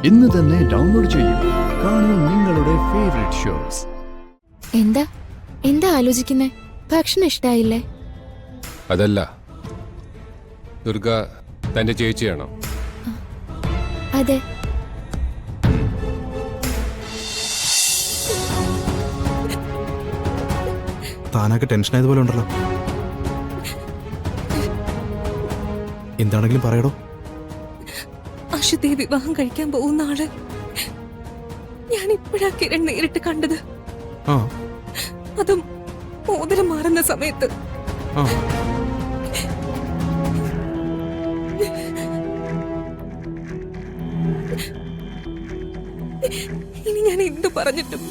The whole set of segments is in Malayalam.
ഇന്ന് തന്നെ ഡൗൺലോഡ് ചെയ്യൂ. കാണൂ നിങ്ങളുടെ ഫേവറേറ്റ് ഷോസ്. എന്താ എന്താ ആലോചിക്കുന്നേ? ഭക്ഷണം ഇഷ്ടായില്ലേ? അതല്ല, ദുർഗ തന്റെ ചേച്ചിയാണോ? അതെ. താനൊക്കെ ടെൻഷൻ ആയതുപോലെ ഉണ്ടല്ലോ. എന്താണെങ്കിലും പറയടോ. അശ്വതിയെ വിവാഹം കഴിക്കാൻ പോകുന്ന ആള് ഞാൻ ഇപ്പോഴാ കിരൺ നേരിട്ട് കണ്ടത്. ആ അതും മോതിരം മാറുന്ന സമയത്ത്. ആ ഇനി ഞാൻ എന്തു പറഞ്ഞിട്ടും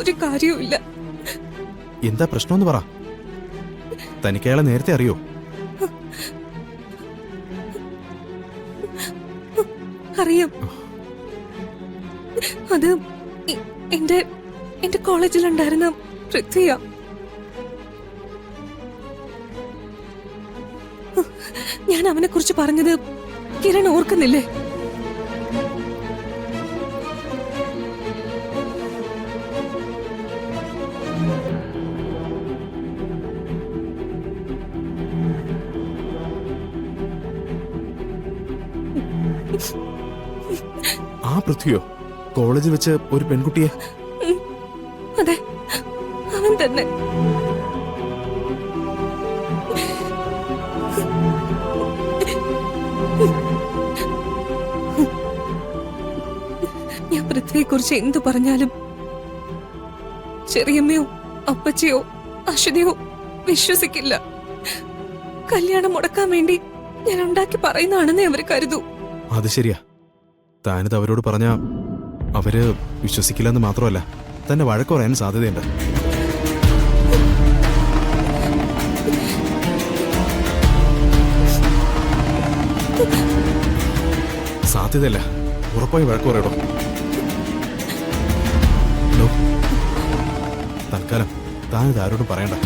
ഒരു കാര്യവുമില്ല. എന്താ പ്രശ്നമെന്ന് പറ. തനിക്ക് അയാളെ നേരത്തെ അറിയോ? അറിയാം. അത് എന്റെ കോളേജിലുണ്ടായിരുന്ന പൃഥ്വിയ. ഞാൻ അവനെ കുറിച്ച് പറഞ്ഞത് കിരൺ ഓർക്കുന്നില്ലേ? ആ പൃഥ്വിയോ? കോളേജിൽ വെച്ച് ഒരു പെൺകുട്ടിയെ? അതെ, അവൻ തന്നെ. ഞാൻ പൃഥ്വിയെ കുറിച്ച് എന്തു പറഞ്ഞാലും ചെറിയമ്മയോ അപ്പച്ചയോ അശ്വതിയോ വിശ്വസിക്കില്ല. കല്യാണം മുടക്കാൻ വേണ്ടി ഞാൻ ഉണ്ടാക്കി പറയുന്നതാണെന്ന് അവർ കരുതൂ. അത് ശരിയാ. താനിത് അവരോട് പറഞ്ഞാ അവര് വിശ്വസിക്കില്ലെന്ന് മാത്രമല്ല, തന്നെ വഴക്ക് പറയാൻ സാധ്യതയുണ്ട്. സാധ്യതയല്ല, ഉറപ്പായി വഴക്ക് പറയടോ. തൽക്കാലം താനിത് ആരോടും പറയണ്ട.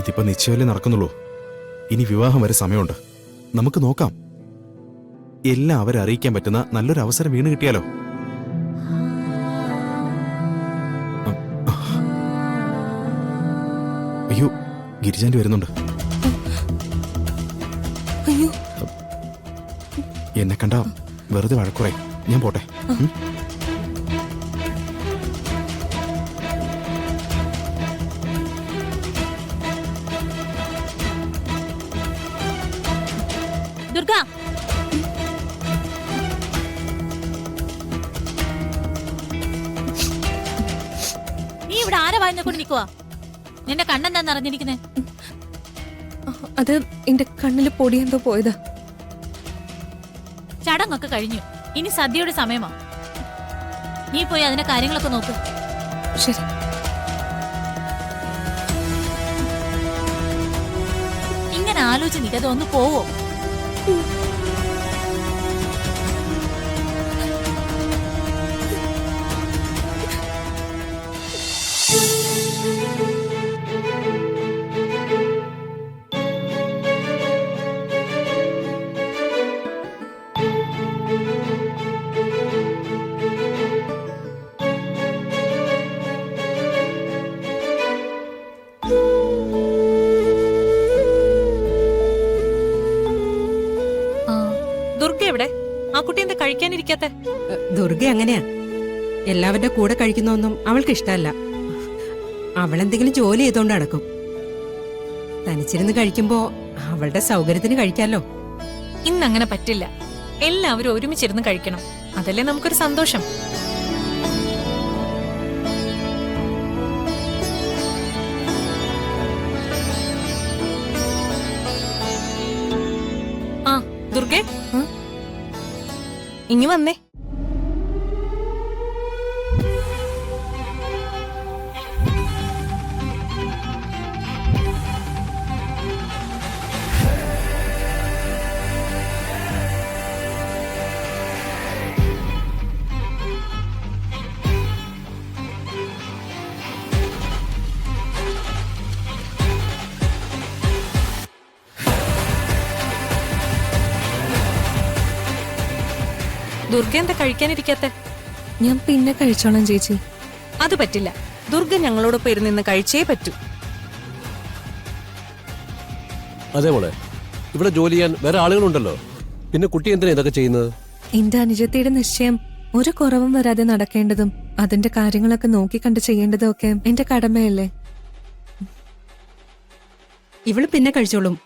ഇതിപ്പോ നിശ്ചയമല്ലേ നടക്കുന്നുള്ളൂ. ഇനി വിവാഹം വരെ സമയമുണ്ട്. നമുക്ക് നോക്കാം. എല്ലാം അവരെ അറിയിക്കാൻ പറ്റുന്ന നല്ലൊരു അവസരം വീണ് കിട്ടിയാലോ? അയ്യോ, ഗിരിജാന്റെ വരുന്നുണ്ട്. അയ്യോ, എന്നെ കണ്ട വെറുതെ വഴക്കുറേ. ഞാൻ പോട്ടെ. ദുർഗ, നീ ഇവിടെ ആരെ വായിന്നെ കൊണ്ട് നിൽക്കുവാ? നിന്റെ കണ്ണെന്താ നിറഞ്ഞിരിക്കുന്നേ? അത് എന്റെ കണ്ണില് പൊടിയെന്തോ പോയതാ. ചടങ്ങൊക്കെ കഴിഞ്ഞു, ഇനി സദ്യയുടെ സമയമാ. നീ പോയി അതിന്റെ കാര്യങ്ങളൊക്കെ നോക്ക്. ശരി. ഇങ്ങനെ ആലോചിച്ച് നിൽക്കാതെ ഒന്ന് പോവോ? ആ കുട്ടി എന്താ കഴിക്കാനിരിക്കാത്തെ? ദുർഗ അങ്ങനെയാ. എല്ലാവരുടെ കൂടെ കഴിക്കുന്നൊന്നും അവൾക്ക് ഇഷ്ടമല്ല. അവളെന്തെങ്കിലും ജോലി ചെയ്തോണ്ട് നടക്കും. തനിച്ചിരുന്ന് കഴിക്കുമ്പോ അവളുടെ സൗകര്യത്തിന് കഴിക്കാലോ. ഇന്ന് അങ്ങനെ പറ്റില്ല. എല്ലാവരും ഒരുമിച്ചിരുന്ന് കഴിക്കണം. അതല്ലേ നമുക്കൊരു സന്തോഷം. ആ ദുർഗേ, ഇങ്ങി വന്നേ. ദുർഗ എന്താ കഴിക്കാനിരിക്കാത്തെ? ഞാൻ പിന്നെ കഴിച്ചോളാം ചേച്ചി. അത് പറ്റില്ല. ദുർഗ ഞങ്ങളോടൊപ്പം ഇരുന്ന് കഴിച്ചേ പറ്റൂ. അതെ മോളെ, ഇവിടെ ജോലി ചെയ്യാൻ വേറെ ആളുകളുണ്ടല്ലോ. പിന്നെ കുട്ടി എന്തിനാ ഇതൊക്കെ ചെയ്യുന്നത്? എന്റെ അനുജത്തിയുടെ നിശ്ചയം ഒരു കുറവും വരാതെ നടക്കേണ്ടതും അതിന്റെ കാര്യങ്ങളൊക്കെ നോക്കിക്കണ്ട് ചെയ്യേണ്ടതും ഒക്കെ എന്റെ കടമയല്ലേ. ഇവള് പിന്നെ കഴിച്ചോളും.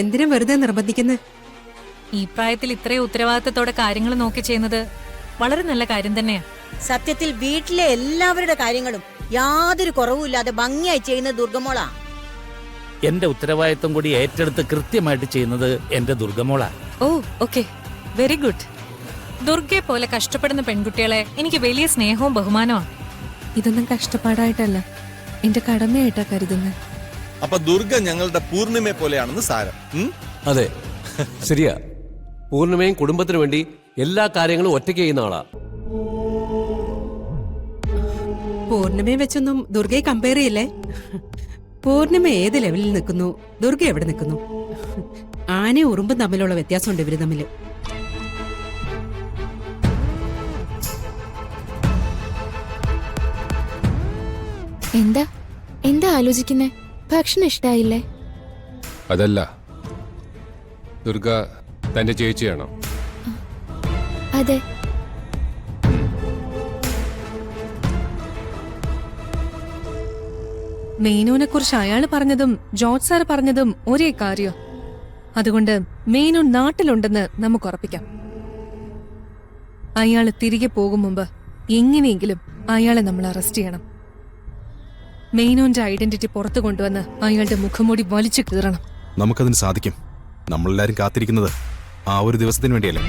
എന്തിനാ വെറുതെ നിർബന്ധിക്കുന്നത്? ഈ പ്രായത്തിൽ ഇത്രയും ഉത്തരവാദിത്തത്തോടെ കാര്യങ്ങൾ നോക്കി ചെയ്യുന്നത് വളരെ നല്ല കാര്യം തന്നെയാ. സത്യത്തിൽ വീട്ടിലെ എല്ലാവരുടെ കാര്യങ്ങളും യാതൊരു കുറവുമില്ലാതെ ഭംഗിയായി ചെയ്യുന്ന ദുർഗമോളാ. എന്റെ ഉത്തരവാദിത്വം കൂടി ഏറ്റെടുത്ത് കൃത്യമായിട്ട് ചെയ്യുന്നത് എന്റെ ദുർഗമോളാ. ഓ ഓക്കെ, വെരി ഗുഡ്. ദുർഗയെ പോലെ കഷ്ടപ്പെടുന്ന പെൺകുട്ടികളെ എനിക്ക് വലിയ സ്നേഹവും ബഹുമാനമാണ്. ഇതൊന്നും കഷ്ടപ്പാടായിട്ടല്ല, എന്റെ കടമയായിട്ടാ കരുതുന്നത്. അപ്പൊ ദുർഗ ഞങ്ങളുടെ പൂർണിമയെ പോലെയാണെന്ന് സാരം. അതെ, ശരിയാ. പൂർണ്ണിമയും കുടുംബത്തിനു വേണ്ടി എല്ലാ കാര്യങ്ങളും ഒറ്റയ്ക്ക് ചെയ്യുന്ന ആളാ. പൂർണിമയെ വെച്ചൊന്നും ദുർഗയെ കമ്പയർ ചെയ്യല്ലേ. പൂർണിമ ഏത് ലെവലിൽ നിൽക്കുന്നു, ദുർഗ എവിടെ നിൽക്കുന്നു? ആനയും ഉറുമ്പും തമ്മിലുള്ള വ്യത്യാസമുണ്ട് ഇവര് തമ്മില്. എന്താ എന്താ ആലോചിക്കുന്നേ? ഭക്ഷണം ഇഷ്ടായില്ലേ? അതല്ല, ദുർഗ തന്റെ ചേച്ചിയാണോ? അതെ. മേനോനെ കുറിച്ച് അയാൾ പറഞ്ഞതും ജോർജ് സാർ പറഞ്ഞതും ഒരേ കാര്യം. അതുകൊണ്ട് മേനോൻ നാട്ടിലുണ്ടെന്ന് നമുക്ക് ഉറപ്പിക്കാം. അയാൾ തിരികെ പോകും മുമ്പ് എങ്ങനെയെങ്കിലും അയാളെ നമ്മൾ അറസ്റ്റ് ചെയ്യണം. മെയിനോന്റെ ഐഡന്റിറ്റി പുറത്തു കൊണ്ടുവന്ന് അയാളുടെ മുഖംമൂടി വലിച്ചു കീറണം. നമുക്കതിന് സാധിക്കും. നമ്മളെല്ലാരും കാത്തിരിക്കുന്നത് ആ ഒരു ദിവസത്തിന് വേണ്ടിയല്ലേ.